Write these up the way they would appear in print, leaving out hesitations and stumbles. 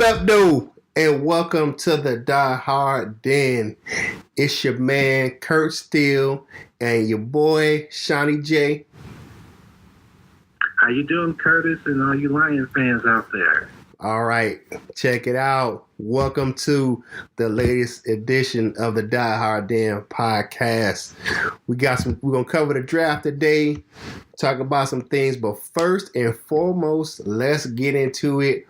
What up, dude? And welcome to the Die Hard Den. It's your man, Curt Steele, and your boy, Seany J. How you doing, Curtis, and all you Lion fans out there? All right, check it out. Welcome to the latest edition of the Die Hard Den podcast. We're gonna cover the draft today, talk about some things, but first and foremost, let's get into it.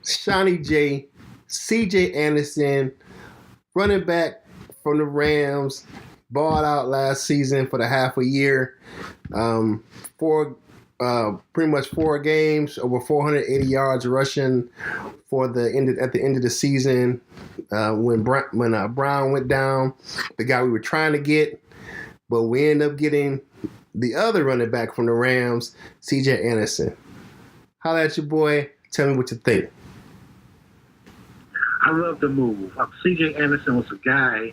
Seany J, CJ Anderson, running back from the Rams, balled out last season for the half a year. Pretty much 4 games, over 480 yards rushing at the end of the season. When Brown went down, the guy we were trying to get, but we ended up getting the other running back from the Rams, CJ Anderson. Holla at your boy. Tell me what you think. I love the move. CJ Anderson was a guy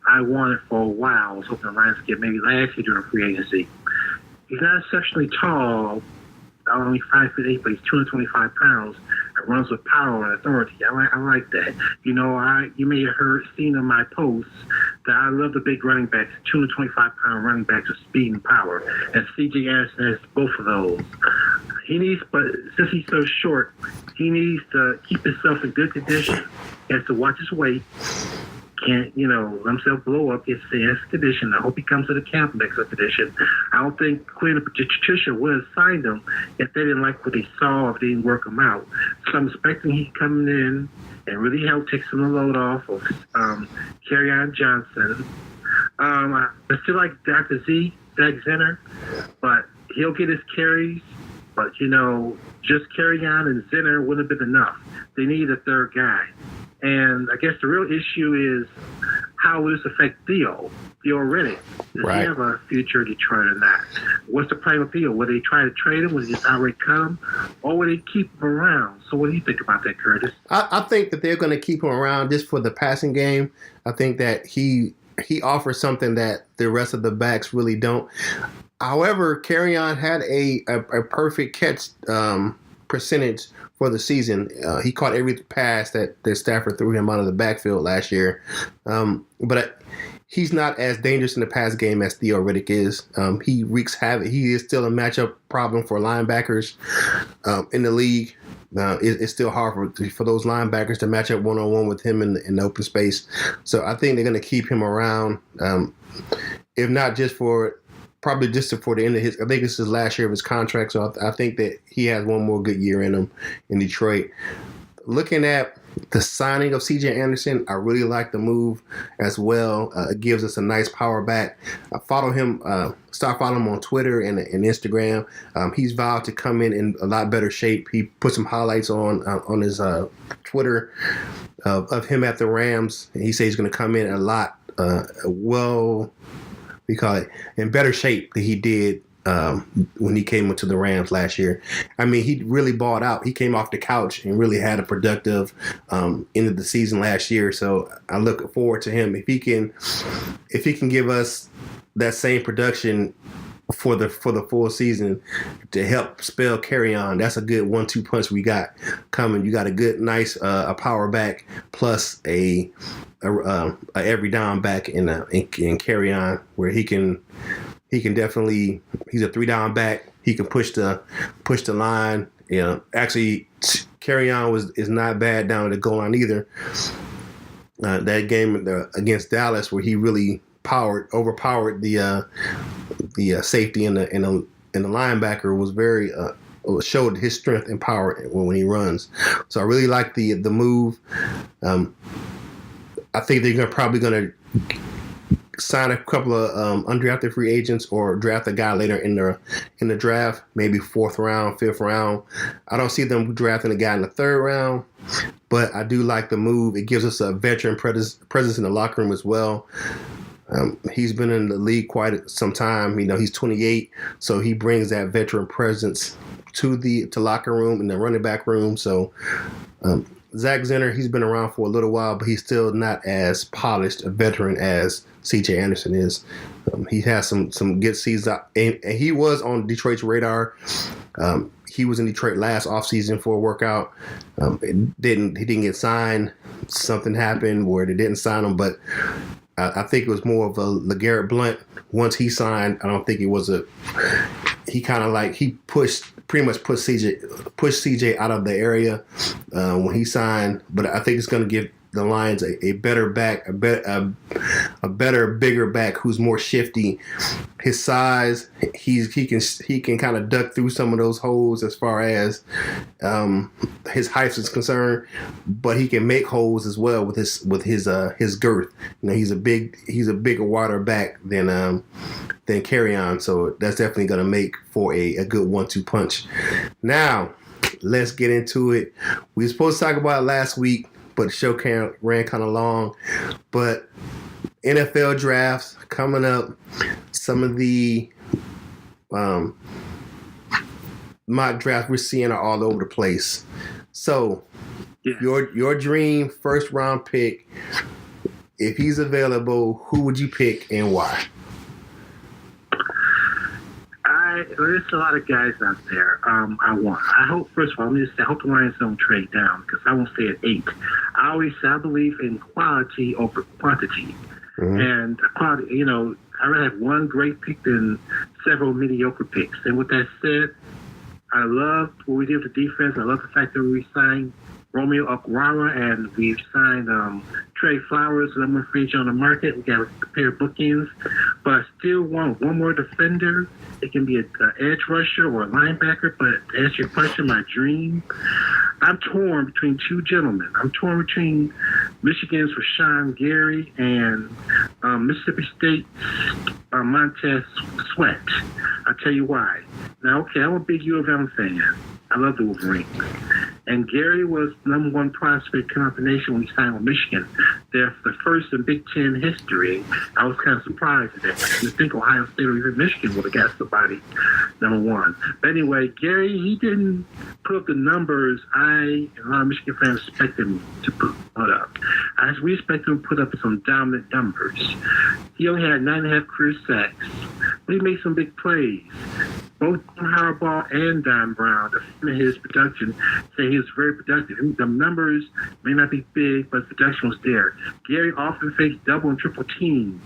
I wanted for a while. I was hoping the Lions could get maybe last year during free agency. He's not exceptionally tall, only 5'8", but he's 225 pounds and runs with power and authority. I like that. You know, you may have seen in my posts that I love the big running backs, 225-pound running backs with speed and power. And C.J. Anderson has both of those. But since he's so short, he needs to keep himself in good condition. He has to watch his weight. Can't, let himself blow up his condition. I hope he comes to the camp next expedition. I don't think Quinn and Patricia would have signed him if they didn't like what they saw, if they didn't work him out. So I'm expecting he's coming in and really help take some of the load off of Kerryon Johnson. I still like Zach Zenner, but he'll get his carries. But, just Kerryon and Zenner wouldn't have been enough. They need a third guy. And I guess the real issue is how will this affect Theo Riddick? Does he have a future in Detroit or not? What's the plan with Theo? Will they try to trade him? Will they just outright cut him? Or will they keep him around? So what do you think about that, Curtis? I think that they're going to keep him around just for the passing game. I think that he offers something that the rest of the backs really don't. However, Kerryon had a perfect catch percentage for the season. He caught every pass that Stafford threw him out of the backfield last year. But he's not as dangerous in the pass game as Theo Riddick is. He wreaks havoc. He is still a matchup problem for linebackers in the league. It's still hard for those linebackers to match up one-on-one with him in the open space. So I think they're going to keep him around, if not just for the end of his. I think this is last year of his contract, so I think that he has one more good year in him in Detroit. Looking at the signing of CJ Anderson, I really like the move as well. It gives us a nice power back. I follow him, start following him on Twitter and Instagram. He's vowed to come in a lot better shape. He put some highlights on his Twitter of him at the Rams. And he says he's going to come in a lot in better shape than he did when he came into the Rams last year. I mean, he really balled out. He came off the couch and really had a productive end of the season last year. So I look forward to him. If he can give us that same production for the full season to help spell Kerryon, that's a good 1-2 punch we got coming. You got a good, nice a power back plus a every down back in Kerryon, where he can definitely, he's a 3-down back. He can push the line. Actually, Kerryon is not bad down at the goal line either. That game against Dallas, where he really overpowered the safety and the linebacker, was very showed his strength and power when he runs. So I really like the move. I think they're probably going to sign a couple of undrafted free agents or draft a guy later in the draft, maybe 4th round, 5th round. I don't see them drafting a guy in the 3rd round, but I do like the move. It gives us a veteran presence in the locker room as well. He's been in the league quite some time. He's 28, so he brings that veteran presence to locker room and the running back room. So Zach Zenner, he's been around for a little while, but he's still not as polished a veteran as CJ Anderson is. He has some good seasons, and he was on Detroit's radar He was in Detroit last offseason for a workout. He didn't get signed. Something happened where they didn't sign him, but I think it was more of a LeGarrette Blount. Once he signed, I don't think it was he pretty much pushed CJ out of the area when he signed. But I think it's going to give the Lions a better back, a better, bigger back who's more shifty. His size, he can kind of duck through some of those holes as far as his height is concerned, but he can make holes as well with his girth. He's a bigger water back than Kerryon, so that's definitely going to make for a good 1-2 punch. Now, let's get into it. We were supposed to talk about it last week, but the show ran kind of long. But NFL drafts coming up. Some of the mock drafts we're seeing are all over the place. So, your dream first round pick, if he's available, who would you pick and why? There's a lot of guys out there I hope, first of all, let me just say, I hope the Lions don't trade down because I won't stay at 8. I believe in quality over quantity. Mm-hmm. And quality, I'd rather have one great pick than several mediocre picks. And with that said, I love what we did with the defense. I love the fact that we signed Romeo Okwara and we've signed Trey Flowers, and I'm going to free agent on the market. We got a pair of bookends, but I still want one more defender. It can be an edge rusher or a linebacker, but to answer your question, my dream, I'm torn between two gentlemen. I'm torn between Michigan's Rashawn Gary and Mississippi State's Montez Sweat. I'll tell you why. Now, okay, I'm a big U of M fan. I love the Wolverines. And Gary was the number one prospect coming out the nation when he signed with Michigan. They're the first in Big Ten history. I was kind of surprised at that. I didn't think Ohio State or even Michigan would have got somebody number one. But anyway, Gary, he didn't put up the numbers I and a lot of Michigan fans expect him to put up. We expect him to put up some dominant numbers. He only had 9.5 career sacks, but he made some big plays. Both Harbaugh and Don Brown, defending his production, say he was very productive. The numbers may not be big, but the production was there. Gary often faced double and triple teams,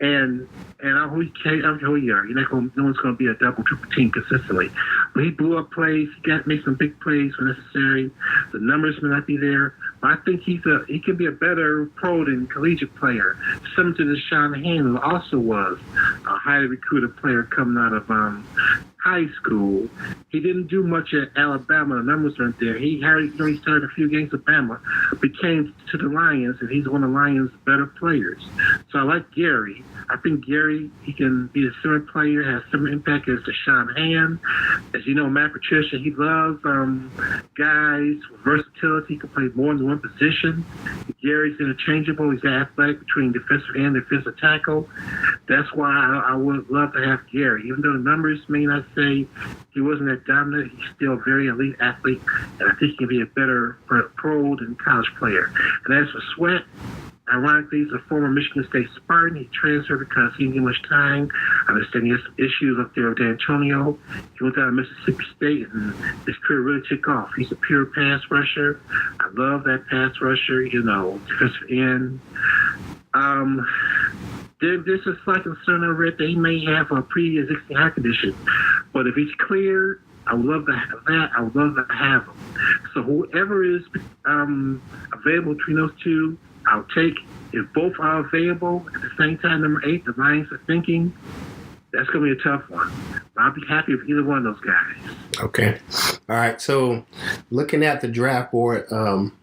and I don't care who you are. No one's going to be a double, triple team consistently. But he blew up plays. He got to make some big plays when necessary. The numbers may not be there, but I think he can be a better pro than collegiate player. Similar to Deshaun Hand, who also was a highly recruited player coming out of high school. He didn't do much at Alabama. The numbers weren't there. He started a few games at Bama, became to the Lions, and he's one of the Lions' better players. So I like Gary. I think Gary, he can be a similar player, has similar impact as Deshaun Hand. As you know, Matt Patricia, he loves guys with versatility. He can play more than one position. Gary's interchangeable. He's athletic between defensive end and defensive tackle. That's why I would love to have Gary. Even though the numbers may not say he wasn't that dominant, he's still a very elite athlete, and I think he can be a better pro than college player. And as for Sweat, ironically, he's a former Michigan State Spartan. He transferred because he didn't get much time. I understand he has some issues up there with D'Antonio. He went down to Mississippi State, and his career really took off. He's a pure pass rusher. I love that pass rusher, defensive end. There's a slight concern I read that he may have a pre-existing heart condition. But if he's cleared, I would love to have that. I would love to have him. So whoever is available between those two, I'll take. If both are available at the same time, number 8, the Lions are thinking, that's going to be a tough one. But I'll be happy with either one of those guys. Okay. All right. So looking at the draft board,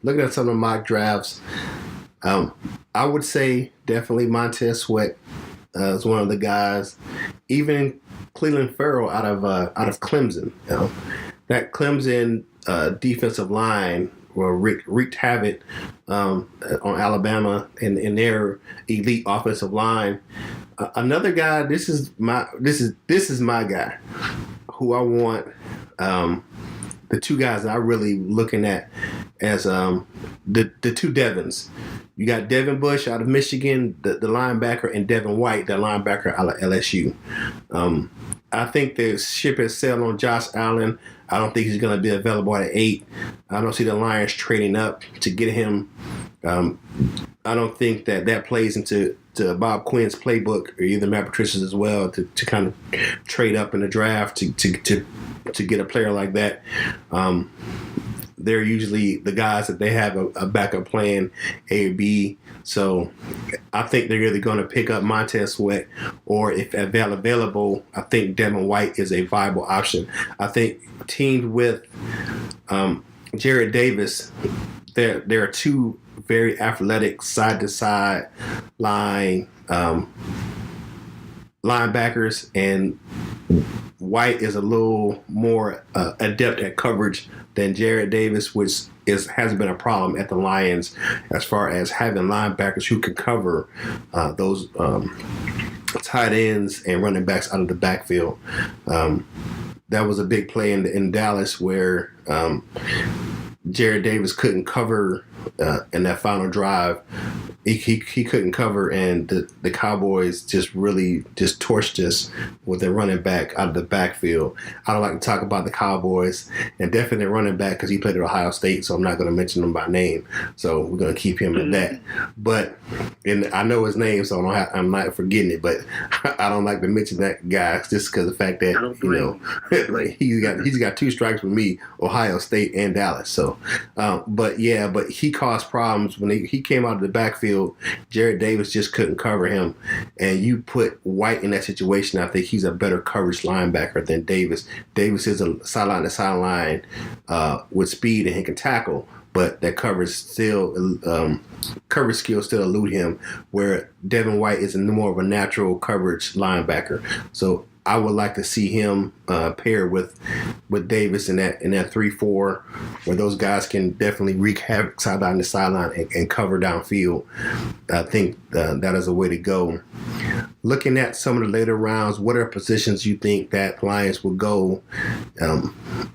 looking at some of the mock drafts, I would say definitely Montez Sweat is one of the guys. Even Cleveland Farrell out of Clemson. That Clemson defensive line wreaked havoc on Alabama and their elite offensive line. Another guy. This is my guy, who I want. The two guys that I'm really looking at as the two Devons. You got Devin Bush out of Michigan, the linebacker, and Devin White, the linebacker out of LSU. I think the ship has sailed on Josh Allen. I don't think he's going to be available at 8. I don't see the Lions trading up to get him. I don't think that plays into Bob Quinn's playbook, or either Matt Patricia's as well, to kind of trade up in the draft to get a player like that. They're usually the guys that they have a backup plan, A or B. So I think they're either going to pick up Montez Sweat, or if available, I think Devin White is a viable option. I think teamed with Jared Davis, there are two very athletic side-to-side linebackers, and White is a little more adept at coverage than Jared Davis, which hasn't been a problem at the Lions as far as having linebackers who can cover those tight ends and running backs out of the backfield. That was a big play in Dallas where Jared Davis couldn't cover in that final drive. He couldn't cover, and the Cowboys just really just torched us with their running back out of the backfield. I don't like to talk about the Cowboys, and definitely their running back because he played at Ohio State, so I'm not going to mention him by name. So we're going to keep him at that. But I know his name, so I'm not forgetting it. But I don't like to mention that guy just because of the fact that he's got 2 strikes with me, Ohio State and Dallas. So, but he caused problems when he came out of the backfield. Jared Davis just couldn't cover him, and you put White in that situation. I think he's a better coverage linebacker than Davis. Davis is a sideline to sideline with speed, and he can tackle, but that coverage skills still elude him, where Devin White is more of a natural coverage linebacker. So I would like to see him paired with Davis in that 3-4, where those guys can definitely wreak havoc sideline to sideline and cover downfield. I think that is a way to go. Looking at some of the later rounds, what are positions you think that Lions will go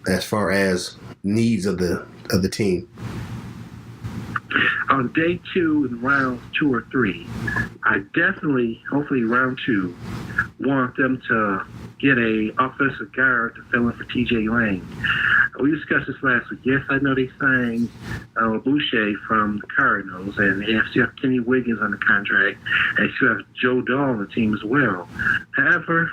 as far as needs of the team? On day 2 in rounds 2 or 3, I definitely, hopefully round 2, want them to get a offensive guard to fill in for TJ Lang. We discussed this last week. Yes, I know they signed Boucher from the Cardinals, and they still have Kenny Wiggins on the contract, and they still have Joe Dahl on the team as well. However,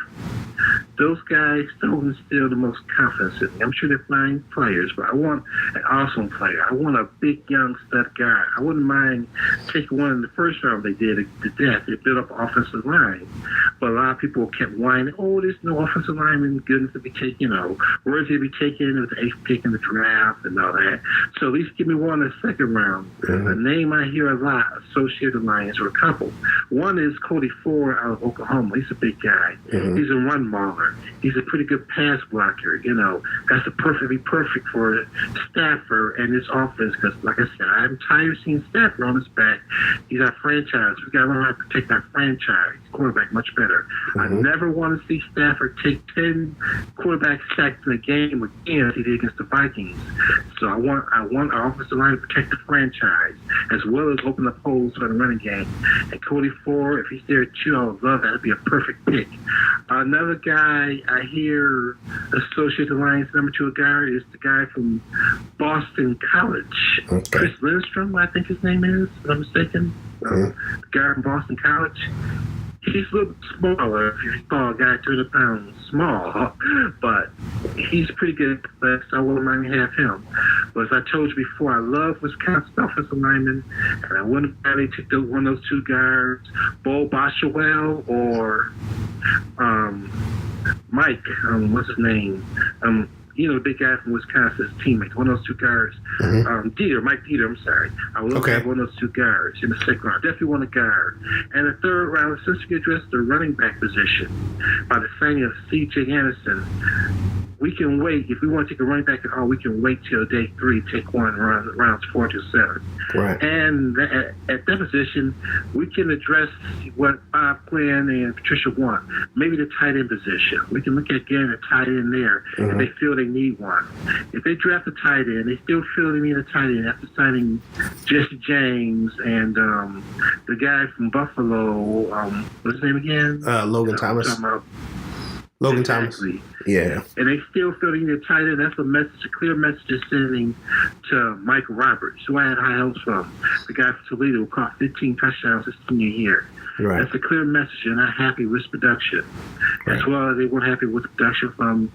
those guys don't instill the most confidence in me. I'm sure they're fine players, but I want an awesome player. I want a big, young stud guard. I wouldn't mind taking one in the first round they did to death. They built up offensive line. But a lot of people kept whining, there's no offensive lineman good enough to be taken, where's he be taken with the 8th pick in the draft and all that. So at least give me one in the second round. Mm-hmm. A name I hear a lot associated with Lions, or a couple. One is Cody Ford out of Oklahoma. He's a big guy. Mm-hmm. He's a run mauler. He's a pretty good pass blocker. That's perfect for Stafford and his offense, because, like I said, I'm tired of seeing Stafford on his back. He's our franchise. We got to learn how to protect our franchise quarterback much better. Mm-hmm. I never want to see Stafford take 10 quarterback sacks in a game again as he did against the Vikings. So I want our offensive line to protect the franchise as well as open up holes for the running game. And Cody Ford, if he's there too, I would love that. That'd be a perfect pick. Another guy I hear associated the Lions number 2 guard is the guy from Boston College, okay. Chris Lindstrom, I think his name is, if I'm mistaken. The guard from Boston College. He's a little bit smaller. If you saw a guy 200 pounds small, but he's pretty good. So I wouldn't mind to have him. But as I told you before, I love Wisconsin offensive linemen, and I wouldn't really take one of those 2 guards, Bo Boswell or Mike. What's his name? The big guy from Wisconsin's teammate, one of those 2 guards. Mm-hmm. Mike Dieter, I'm sorry. I would love to have one of those 2 guards in the second round. Definitely want a guard. And the third round, since we addressed the running back position by the signing of C.J. Anderson, we can wait. If we want to take a running back at all, we can wait till day 3, take one rounds 4 to 7. Right. And at that position, we can address what Bob Quinn and Patricia want. Maybe the tight end position. We can look at getting a tight end there if they feel they need one. If they draft a tight end, they still feel they need a tight end after signing Jesse James and the guy from Buffalo. What's his name again? Logan Thomas. Logan Thomas. Yeah. And they still feel they need a tight end. That's a clear message they're sending to Mike Roberts, who I had high hopes from. The guy from Toledo who caught 15 touchdowns his senior year. Right. That's a clear message. They're not happy with his production. Right. As well as they weren't happy with the production from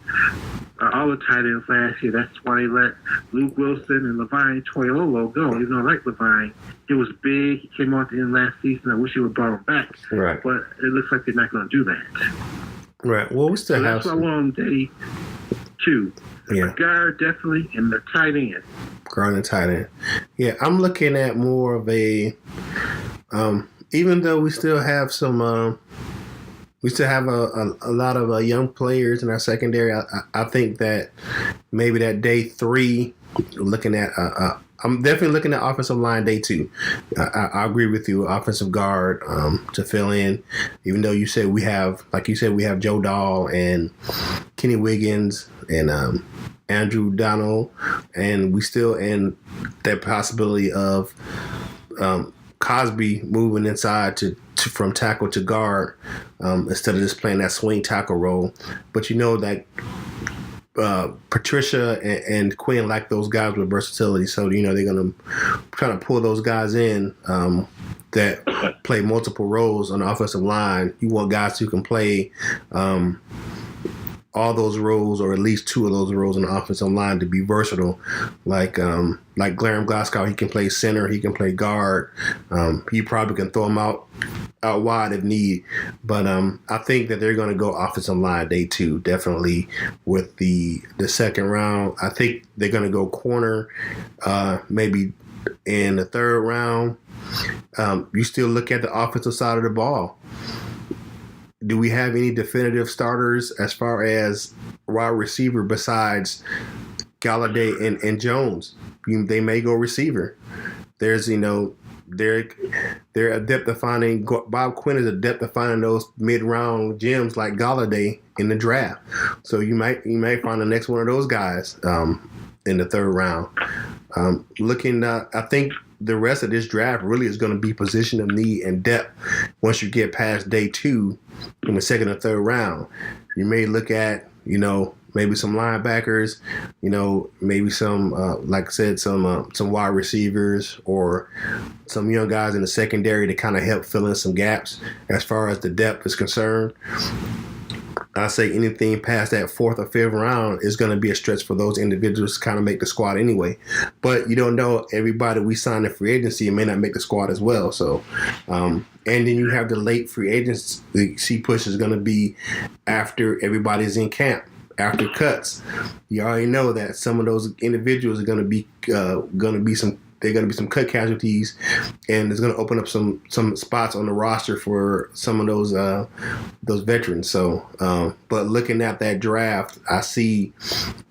all the tight ends last year. That's why they let Luke Wilson and Levine Toilolo go. Even though I like Levine, it was big. He came on at the end last season. I wish he would have brought him back. Right. But it looks like they're not going to do that. Right. Well, we still have that's why I want on day 2. Yeah. Guard, definitely, and the tight end. Guard and tight end. Yeah, I'm looking at more of a, even though we still have some, we still have a lot of young players in our secondary. I think that maybe that day 3, looking at, I'm definitely looking at offensive line day 2. I agree with you. Offensive guard to fill in, even though you said we have, like you said, we have Joe Dahl and Kenny Wiggins and Andrew Donald, and we still in that possibility of Cosby moving inside to from tackle to guard instead of just playing that swing tackle role. But you know that Patricia and Quinn like those guys with versatility, so you know they're gonna kind of pull those guys in that play multiple roles on the offensive line. You want guys who can play all those roles, or at least 2 of those roles on the offensive line, to be versatile. Like Graham Glasgow, he can play center, he can play guard. He probably can throw him out wide if need. But I think that they're going to go offensive line day 2, definitely with the second round. I think they're going to go corner, maybe in the 3rd round. You still look at the offensive side of the ball. Do we have any definitive starters as far as wide receiver besides Galladay and Jones? They may go receiver. There's, they're adept at finding, Bob Quinn is adept at finding those mid-round gems like Galladay in the draft. So you may find the next one of those guys in the 3rd round. I think the rest of this draft really is going to be position of need and depth. Once you get past day 2 in the 2nd or 3rd round, you may look at, maybe some linebackers, maybe some, like I said, some wide receivers, or some young guys in the secondary to kind of help fill in some gaps as far as the depth is concerned. I say anything past that 4th or 5th round is going to be a stretch for those individuals to kind of make the squad anyway. But you don't know, everybody we sign in free agency may not make the squad as well. So, and then you have the late free agency push is going to be after everybody's in camp, after cuts. You already know that some of those individuals are going to be some cut casualties, and it's going to open up some spots on the roster for some of those veterans. So, but looking at that draft, I see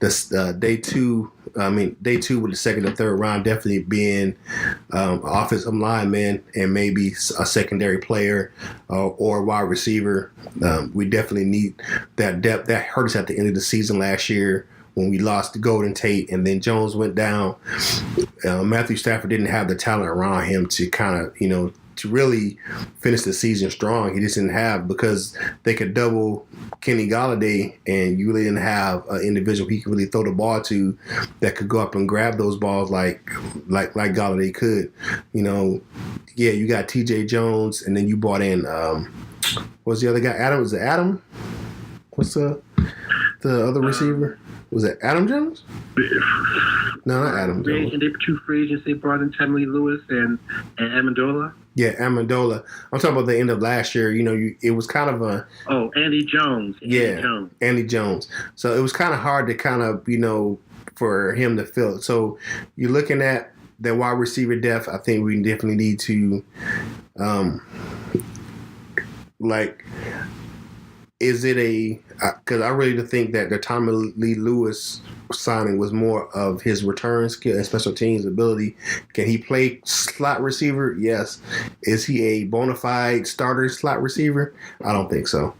this day 2 with the 2nd and 3rd round definitely being offensive lineman and maybe a secondary player or wide receiver. We definitely need that depth. That hurt us at the end of the season last year when we lost to Golden Tate and then Jones went down. Matthew Stafford didn't have the talent around him to kind of, to really finish the season strong. He just didn't have, because they could double Kenny Galladay and you really didn't have an individual he could really throw the ball to that could go up and grab those balls like Galladay could. Yeah, you got TJ Jones, and then you brought in, what's the other guy? Adam? Was it Adam? What's the other receiver? Was it Adam Jones? No, not Adam Jones. And they were 2 free agents. They brought in Tammy Lewis and Amendola. Yeah, Amendola. I'm talking about the end of last year. It was kind of a... Oh, Andy Jones. Andy Jones. So it was kind of hard to kind of, for him to fill. So you're looking at the wide receiver depth. I think we definitely need to, is it a because I really think that the Tommy Lee Lewis signing was more of his return skill and special teams ability. Can he play slot receiver? Yes. Is he a bona fide starter slot receiver? I don't think so.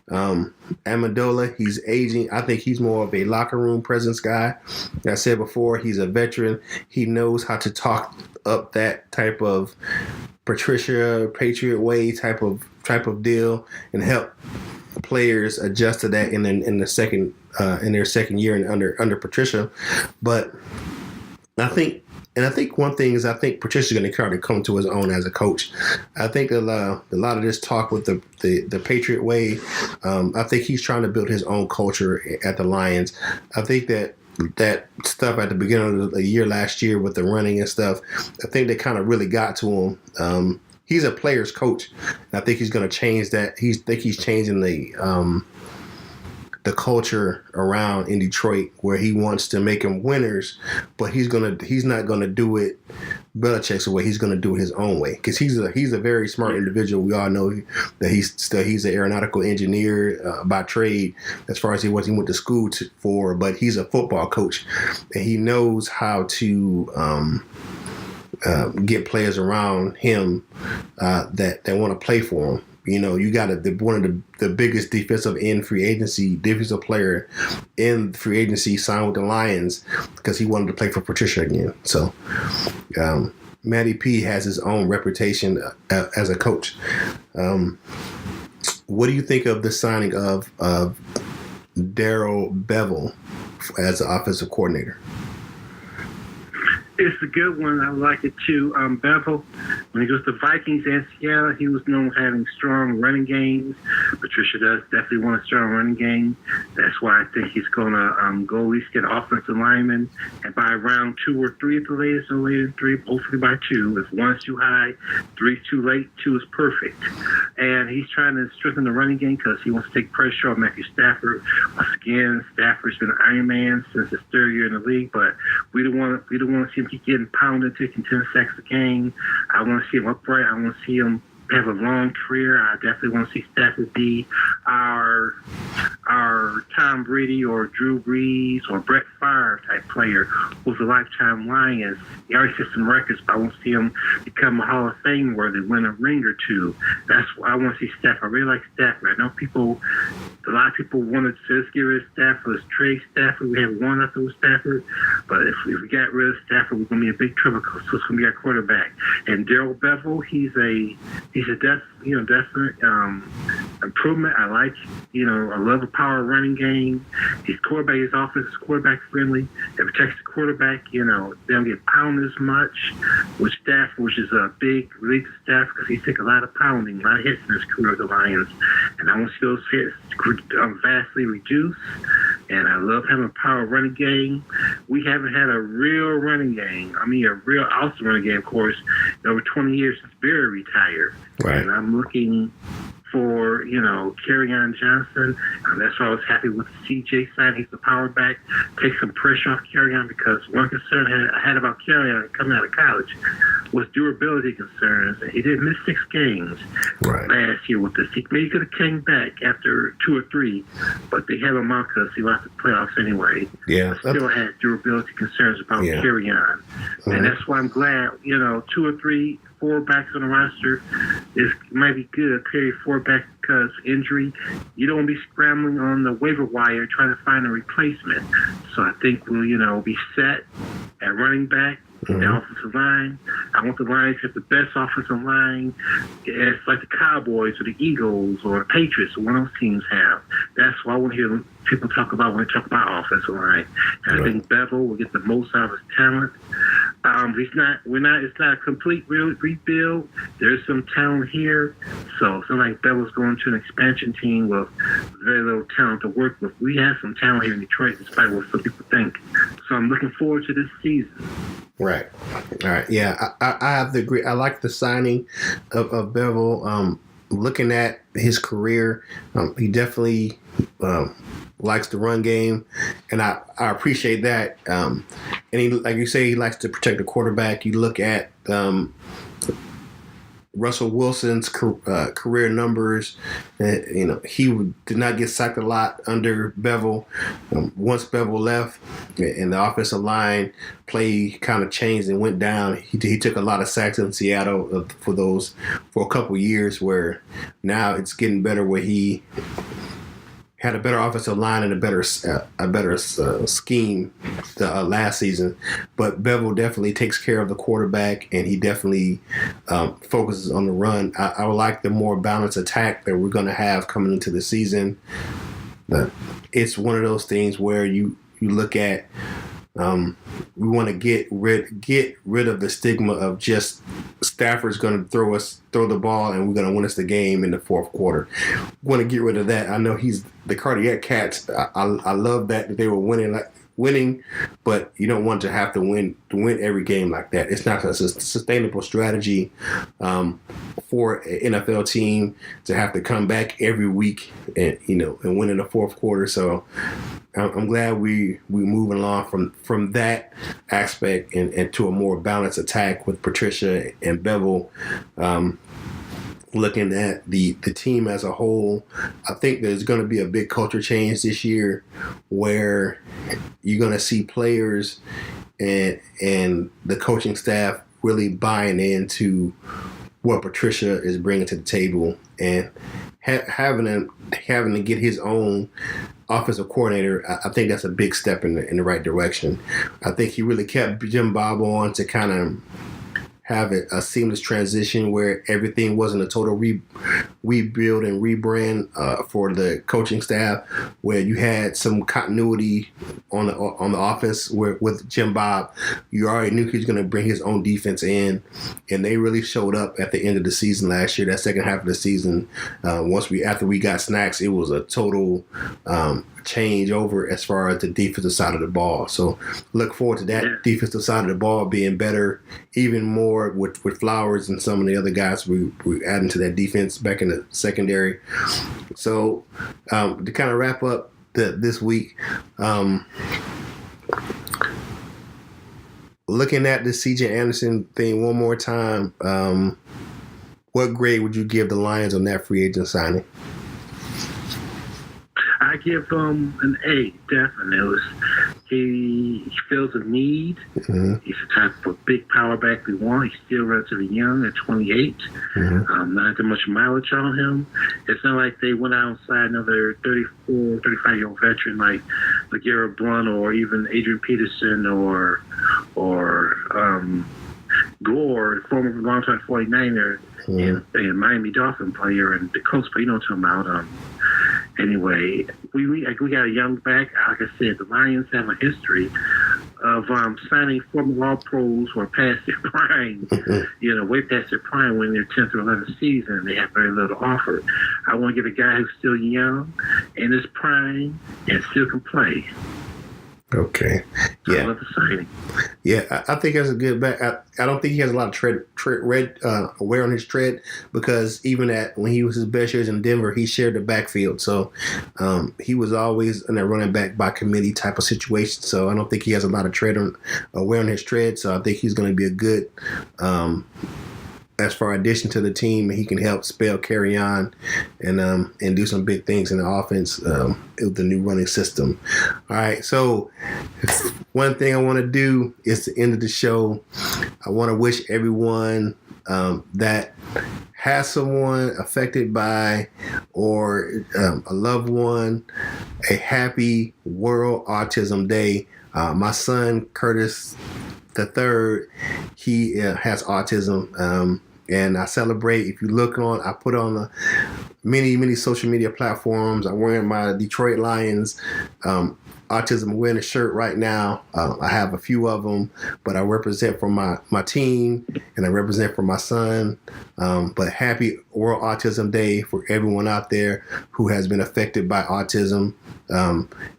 Amendola, he's aging. I think he's more of a locker room presence guy. Like I said before, he's a veteran. He knows how to talk up that type of Patricia Patriot way type of deal and help players adjust to that in their second year and under Patricia. But I think one thing is I think Patricia's going to kind of come to his own as a coach. I think a lot of this talk with the Patriot way, I think he's trying to build his own culture at the Lions. I think that stuff at the beginning of the year last year with the running and stuff, I think that kind of really got to him. He's a player's coach. And I think he's going to change that. He's changing the culture around in Detroit where he wants to make them winners, but he's not gonna do it Belichick's way. He's gonna do it his own way because he's a very smart individual. We all know that he's an aeronautical engineer by trade as far as he went to school for, but he's a football coach and he knows how to get players around him that want to play for him. You know, you got one of the biggest defensive player in free agency signed with the Lions because he wanted to play for Patricia again. So, Matty P has his own reputation as a coach. What do you think of the signing of Darrell Bevell as the offensive coordinator? It's a good one. I like it too. Bevel, when he goes to Vikings and Seattle, he was known for having strong running games. Patricia does definitely want a strong running game. That's why I think he's going to go at least get offensive linemen. And by round 2 or 3 at the latest, no later than 3, hopefully by 2. If 1's too high, 3's too late, 2 is perfect. And he's trying to strengthen the running game because he wants to take pressure off Matthew Stafford. Once again, Stafford's been an Iron Man since his 3rd year in the league, but we don't want to see him keep getting pounded, taking 10 sacks a game. I want to see him upright. I want to see him have a long career. I definitely want to see Stafford be our Tom Brady or Drew Brees or Brett Favre type player who's a lifetime Lions. He already set some records, but I want to see him become a Hall of Fame where they win a ring or 2. That's why I want to see Stafford. I really like Stafford. I know a lot of people wanted to just get rid of Stafford. Let's trade Stafford. We have one after with Stafford, but if we got rid of Stafford, we're going to be in big trouble because it's going to be our quarterback. And Darrell Bevell, he's a definite improvement. I like, I love a power running game. His quarterback, his offense is quarterback friendly. It protects the quarterback. They don't get pounded as much with Stafford, which is a big relief to Stafford because he took a lot of pounding, a lot of hits in his career with the Lions. And I want to see those hits vastly reduced. And I love having a power running game. We haven't had a real running game. I mean, a real awesome running game, of course, in over 20 years since Barry retired. Right. And I'm looking for, Kerryon Johnson. And that's why I was happy with the CJ side. He's the power back. Take some pressure off Kerryon because one concern I had about Kerryon coming out of college was durability concerns. And he did miss 6 games last year with this. He maybe could have came back after 2 or 3, but they have him out because he lost the playoffs anyway. Yeah. But still had durability concerns about Kerryon. And that's why I'm glad, 2 or 3, 4 backs on the roster might be good. Period. 4 backs because injury. You don't want to be scrambling on the waiver wire trying to find a replacement. So I think we'll, be set at running back. The offensive line. I want the Lions to have the best offensive line. It's like the Cowboys or the Eagles or the Patriots or one of those teams have. That's what I want to hear people talk about when they talk about offensive line. And I think Bevel will get the most out of his talent. It's not a complete rebuild. There's some talent here. So it's not like Bevel's going to an expansion team with very little talent to work with. We have some talent here in Detroit, despite what some people think. So I'm looking forward to this season. Right. All right. Yeah, I have to agree. I like the signing of Bevel. Looking at his career, he definitely likes the run game, and I appreciate that. And he, like you say, he likes to protect the quarterback. You look at Russell Wilson's career numbers. He did not get sacked a lot under Bevel. Once Bevel left and the offensive line play kind of changed and went down, he took a lot of sacks in Seattle for a couple years, where now it's getting better, where he had a better offensive line and a better scheme last season. But Bevel definitely takes care of the quarterback, and he definitely focuses on the run. I would like the more balanced attack that we're going to have coming into the season. But it's one of those things where you look at, we want to get rid of the stigma of just Stafford's going to throw the ball and we're going to win us the game in the fourth quarter. We want to get rid of that. I know he's the Cardiac Cats. I love that they were winning, but you don't want to have to win every game like that. It's not a sustainable strategy for an NFL team to have to come back every week and win in the fourth quarter. So I'm glad we moving along from that aspect and to a more balanced attack with Patricia and Bevel. Looking at the team as a whole, I think there's going to be a big culture change this year, where you're going to see players and the coaching staff really buying into what Patricia is bringing to the table, and having to get his own offensive coordinator. I think that's a big step in the right direction. I think he really kept Jim Bob on to kind of have a seamless transition where everything wasn't a total rebuild and rebrand for the coaching staff, where you had some continuity on the offense with Jim Bob. You already knew he was going to bring his own defense in, and they really showed up at the end of the season last year. That second half of the season, after we got snacks, it was a total change over as far as the defensive side of the ball. So look forward to that defensive side of the ball being better, even more with Flowers and some of the other guys we adding to that defense back in the secondary. So to kind of wrap up this week, looking at the CJ Anderson thing one more time, what grade would you give the Lions on that free agent signing? I give him an A, definitely. He feels a need. Mm-hmm. He's the type of big power back we want. He's still relatively young at 28. Mm-hmm. Not that much mileage on him. It's not like they went outside another 34, 35-year-old veteran like LeGarrette Blount or even Adrian Peterson or Gore, former longtime 49er, mm-hmm. and Miami Dolphin player, and the Colts player, you know what I'm talking about. Anyway, we got a young back. Like I said, the Lions have a history of signing former All-Pros who are past their prime, way past their prime when they're 10th or 11th season, and they have very little offer. I want to get a guy who's still young, in his prime, and still can play. Okay. Yeah. I love the signing. Yeah, I think that's a good back. I don't think he has a lot of wear on his tread, because even when he was his best years in Denver, he shared the backfield. So he was always in a running back by committee type of situation. So I don't think he has a lot of wear on his tread. So I think he's going to be a good as far addition to the team, and he can help spell carry on and do some big things in the offense with the new running system. All right, so one thing I want to do is to end of the show. I want to wish everyone that has someone affected by or a loved one a happy World Autism Day. My son Curtis the third, he has autism, and I celebrate. If you look I put on many social media platforms. I'm wearing my Detroit Lions autism awareness shirt right now. I have a few of them, but I represent for my team and I represent for my son. But happy World Autism Day for everyone out there who has been affected by autism.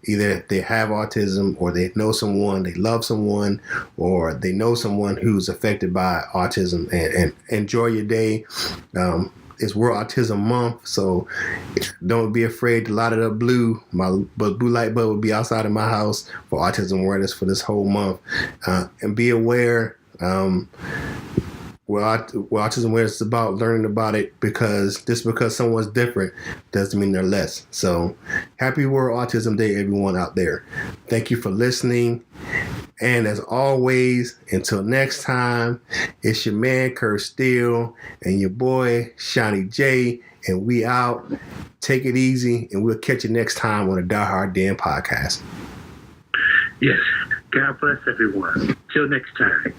Either they have autism, or they know someone, they love someone, or they know someone who's affected by autism, and enjoy your day. It's World Autism Month, so don't be afraid to light it up blue. My blue light bulb will be outside of my house for autism awareness for this whole month. And be aware, autism awareness is about learning about it, because just because someone's different doesn't mean they're less. So happy World Autism Day, everyone out there. Thank you for listening. And as always, until next time, it's your man, Curt Steele, and your boy, Seany J, and we out. Take it easy, and we'll catch you next time on the Die Hard Den podcast. Yes. God bless everyone. Till next time.